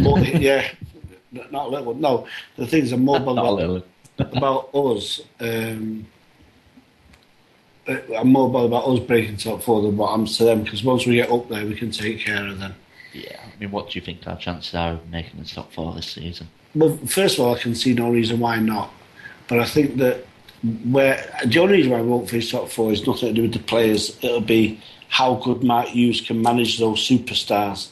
Yeah, not a little one. No, the things are more about us. I'm more bothered about us breaking top four than what I'm to them, because once we get up there, we can take care of them. Yeah, I mean, what do you think our chances are of making the top four this season? Well, first of all, I can see no reason why not. But I think that the only reason why we won't finish top four is nothing to do with the players. It'll be how good Mark Hughes can manage those superstars.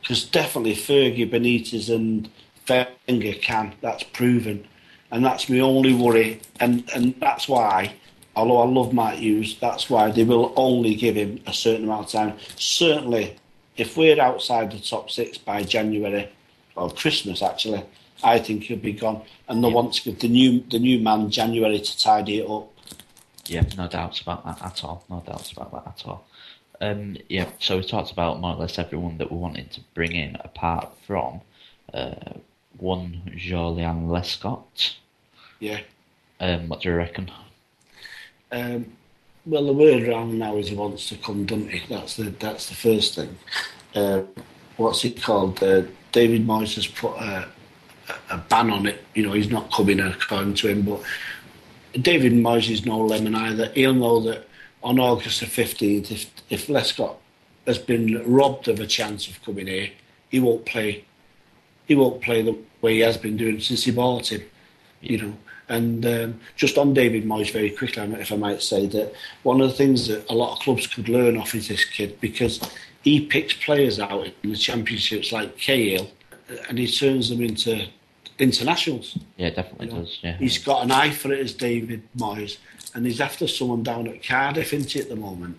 Because definitely Fergie, Benitez and Wenger can. That's proven. And that's my only worry. And that's why, although I love Mark Hughes, that's why they will only give him a certain amount of time. Certainly, if we're outside the top six by January, or Christmas actually, I think he'll be gone. And they'll want to give the new man January to tidy it up. Yeah, no doubts about that at all. No doubts about that at all. Yeah, so we talked about more or less everyone that we wanted to bring in, apart from one Jolien Lescott. Yeah. What do you reckon? Well, the word around now is he wants to come, doesn't he? That's the first thing. What's it called? David Moyes has put a ban on it. You know, he's not coming according to him. But David Moyes is no lemon either. He'll know that on August the 15th, if Lescott has been robbed of a chance of coming here, he won't play. He won't play the way he has been doing since he bought him. You know. And just on David Moyes very quickly, if I might say, that one of the things that a lot of clubs could learn off is this kid, because he picks players out in the championships like Cahill and he turns them into internationals. Yeah, definitely does. Yeah, he's got an eye for it as David Moyes, and he's after someone down at Cardiff, isn't he, at the moment?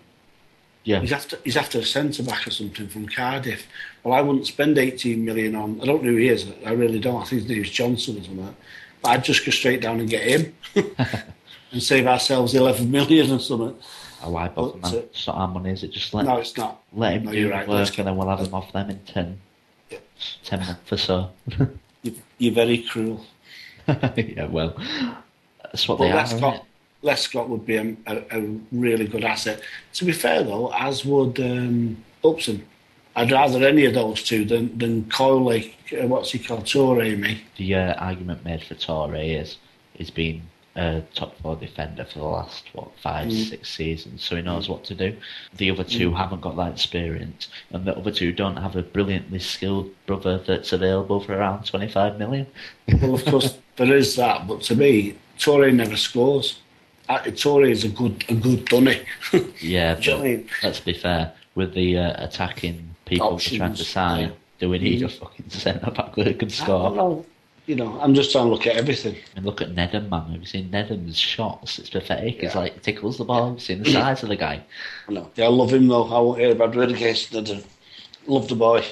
Yeah, he's after a centre back or something from Cardiff. Well, I wouldn't spend 18 million on. I don't know who he is. I really don't. I think his name's Johnson or something. I'd just go straight down and get him and save ourselves 11 million or something. Oh, why bother, man? It's not our money, is it? Just let no, it's not. Let him do the work, and then we'll have him off them in 10 months or so. You're very cruel. Yeah, well, that's what they are. Lescott would be a really good asset. To be fair, though, as would Upson. I'd rather any of those two than Coyle, what's he called, Toure, me. The argument made for Toure is he's been a top four defender for the last, 5-6 seasons, so he knows what to do. The other two haven't got that experience, and the other two don't have a brilliantly skilled brother that's available for around 25 million. Well, of course, there is that, but to me, Toure never scores. Toure is a good dunny. Yeah, but let's be fair, with the attacking people we're trying to sign, do we need a fucking centre-back that can score? You know, I'm just trying to look at everything. And look at Nedum, man. Have you seen Nedum's shots? It's pathetic. It's like, tickles the ball. Have you seen the size of the guy? I know. Yeah, I love him, though. I won't hear about word against Nedum. Love the boy.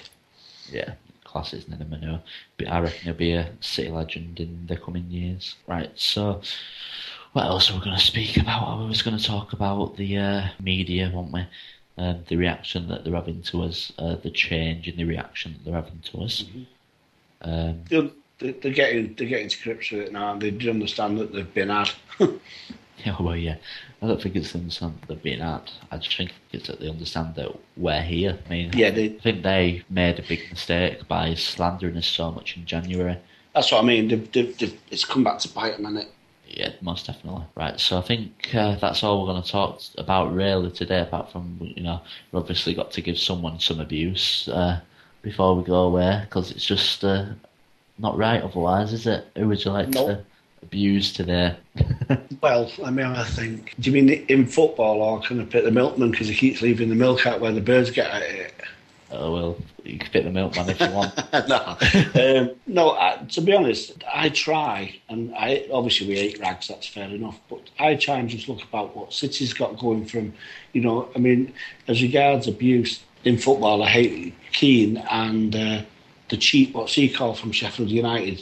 Yeah, class is Nedum manure. But I reckon he'll be a City legend in the coming years. Right, so what else are we going to speak about? I was going to talk about the media, weren't we? The reaction that they're having to us, the change in the reaction that they're having to us. They're getting to grips with it now, and they do understand that they've been had. Yeah, well, yeah. I don't think it's understand that they've been had. I just think it's that they understand that we're here. I mean, yeah, I think they made a big mistake by slandering us so much in January. That's what I mean. It's come back to bite them, hasn't it? Yeah, most definitely. Right, so I think that's all we're going to talk about really today, apart from, we've obviously got to give someone some abuse before we go away, because it's just not right otherwise, is it? Who would you like to abuse today? Well, I mean, I think, do you mean in football, or can I pick the milkman because he keeps leaving the milk out where the birds get at it? Oh, well, you can pick the milkman if you want. No, to be honest, I try, and obviously we hate rags, that's fair enough, but I try and just look about what City's got going from, I mean, as regards abuse in football, I hate Keane and the cheat, what's he called from Sheffield United,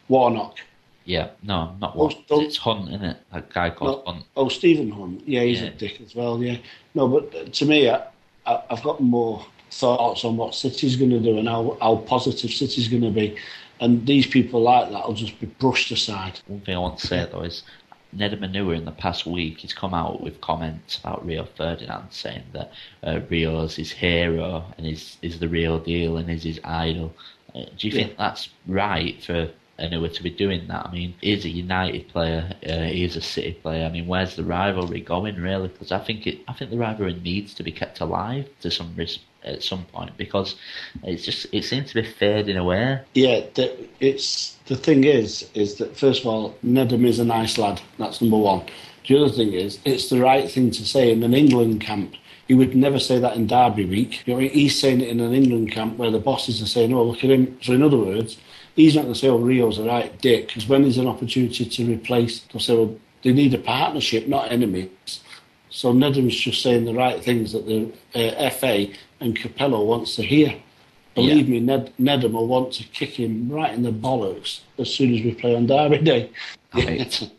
Warnock. Yeah, no, not Warnock. It's Hunt, isn't it? That guy called Hunt. Oh, Stephen Hunt. Yeah, he's a dick as well, yeah. No, but to me, I've got more thoughts on what City's going to do and how positive City's going to be. And these people like that will just be brushed aside. One thing I want to say, though, is Ned Manua in the past week, he's come out with comments about Rio Ferdinand, saying that Rio's his hero and is the real deal and is his idol. Do you think that's right for Anua to be doing that? I mean, he's a United player, he is a City player. I mean, where's the rivalry going, really? Because I think the rivalry needs to be kept alive to some at some point, because it seems to be fading away. Yeah, the thing is that first of all, Nedum is a nice lad. That's number one. The other thing is, it's the right thing to say in an England camp. He would never say that in Derby week. You know, he's saying it in an England camp where the bosses are saying, "Oh, look at him." So in other words, he's not going to say, "Oh, Rio's a right dick," because when there's an opportunity to replace, they'll say, "Well, they need a partnership, not enemies." So Nedum's just saying the right things that the FA and Capello wants to hear. Believe me, Nedum will want to kick him right in the bollocks as soon as we play on Derby Day. Right.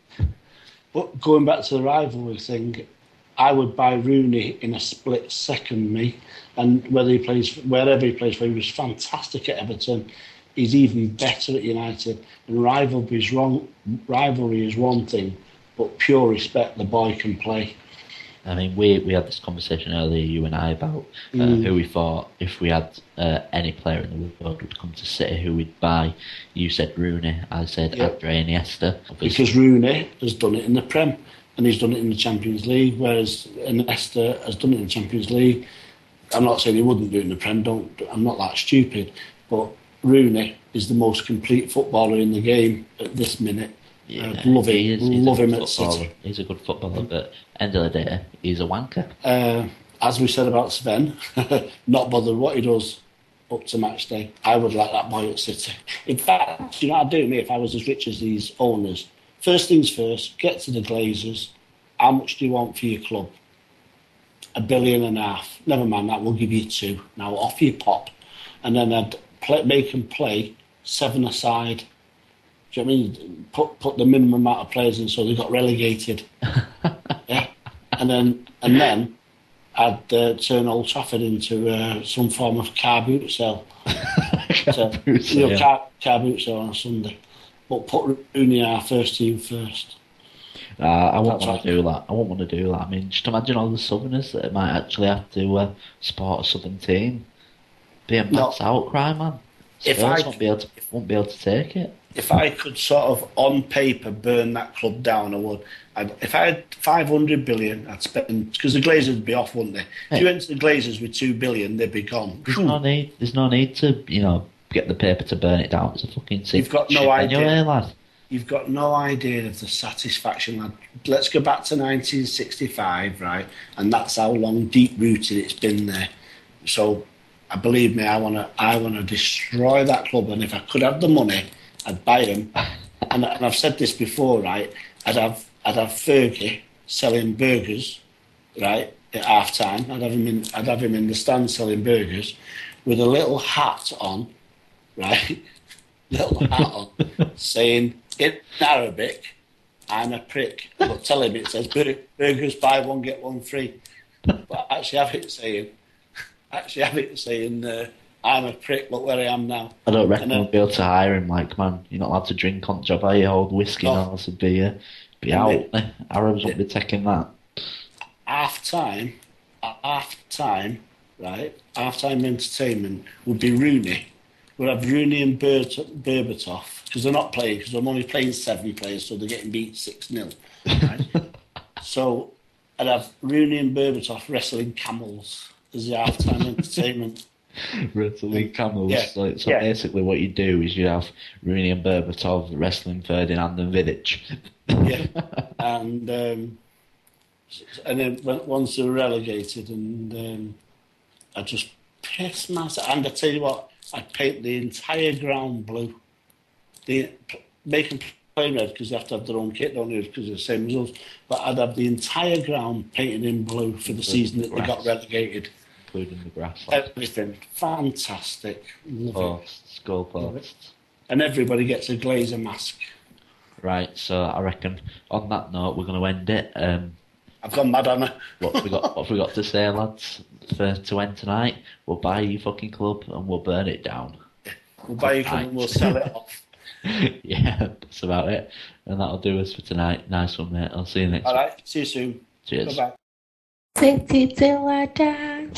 But going back to the rivalry thing, I would buy Rooney in a split second, me. And wherever he plays for, he was fantastic at Everton. He's even better at United. And rivalry is one thing, but pure respect, the boy can play. I mean, we had this conversation earlier, you and I, about who we thought, if we had any player in the world would come to City, who we'd buy. You said Rooney, I said Andre Iniesta. Obviously. Because Rooney has done it in the Prem, and he's done it in the Champions League, whereas Iniesta has done it in the Champions League. I'm not saying he wouldn't do it in the Prem, I'm not that stupid, but Rooney is the most complete footballer in the game at this minute. Yeah, love him at City. He's a good footballer, but end of the day, he's a wanker. As we said about Sven, not bothered what he does up to match day. I would like that boy at City. In fact, you know what I'd do, me, if I was as rich as these owners? First things first, get to the Glazers. How much do you want for your club? $1.5 billion. Never mind that, we'll give you 2. Now off you pop. And then I'd make them play 7 aside. Do you know what I mean? Put the minimum amount of players in so they got relegated. Yeah, and then I'd turn Old Trafford into some form of car boot sale. Car boot sale on a Sunday. But put Rooney in our first team first. I won't want to do that. I mean, just imagine all the Southerners that might actually have to support a Southern team. Be a mass outcry, man. Spurs won't be able to take it. If I could sort of, on paper, burn that club down, I would. If I had 500 billion, I'd spend... Because the Glazers would be off, wouldn't they? Hey. If you went to the Glazers with 2 billion, they'd be gone. There's no need to, get the paper to burn it down. It's a fucking secret. You've got no idea. Anyway, lad. You've got no idea of the satisfaction, lad. Let's go back to 1965, right? And that's how long, deep-rooted it's been there. So, believe me, I want to destroy that club. And if I could have the money... I'd buy him, and I've said this before, right? I'd have Fergie selling burgers, right, at half time. I'd have him in the stand selling burgers, with a little hat on, right, saying in Arabic, "I'm a prick," but tell him it says burgers buy one get one free. But actually have it saying. I'm a prick, look where I am now. I don't reckon we'll be able to hire him, like, man, you're not allowed to drink on the job, are you? Hold whiskey now, so be out. Arabs won't be taking that. Half-time, right, half-time entertainment would be Rooney. We'll have Rooney and Berbatov, because they're not playing, because I'm only playing 7 players, so they're getting beat 6-0. Right? So I'd have Rooney and Berbatov wrestling camels as the half-time entertainment. Wrestling camels. So basically what you do is you have Rooney and Berbatov wrestling Ferdinand and Vidic. Yeah. And then once they're relegated, and I just piss myself. And I tell you what, I'd paint the entire ground blue. Make them play red because they have to have their own kit, don't they? Because they're the same results. But I'd have the entire ground painted in blue for the season that they got relegated. Including the grass. Everything. Fantastic. Posts, goal posts. And everybody gets a Glazer mask. Right, so I reckon on that note we're going to end it. I've gone mad on it. What have we got to say, lads? To end tonight, we'll buy your fucking club and we'll burn it down. We'll buy your club and we'll sell it off. Yeah, that's about it. And that'll do us for tonight. Nice one, mate. I'll see you next week. All right, see you soon. Cheers. Bye-bye. Sexy till I die.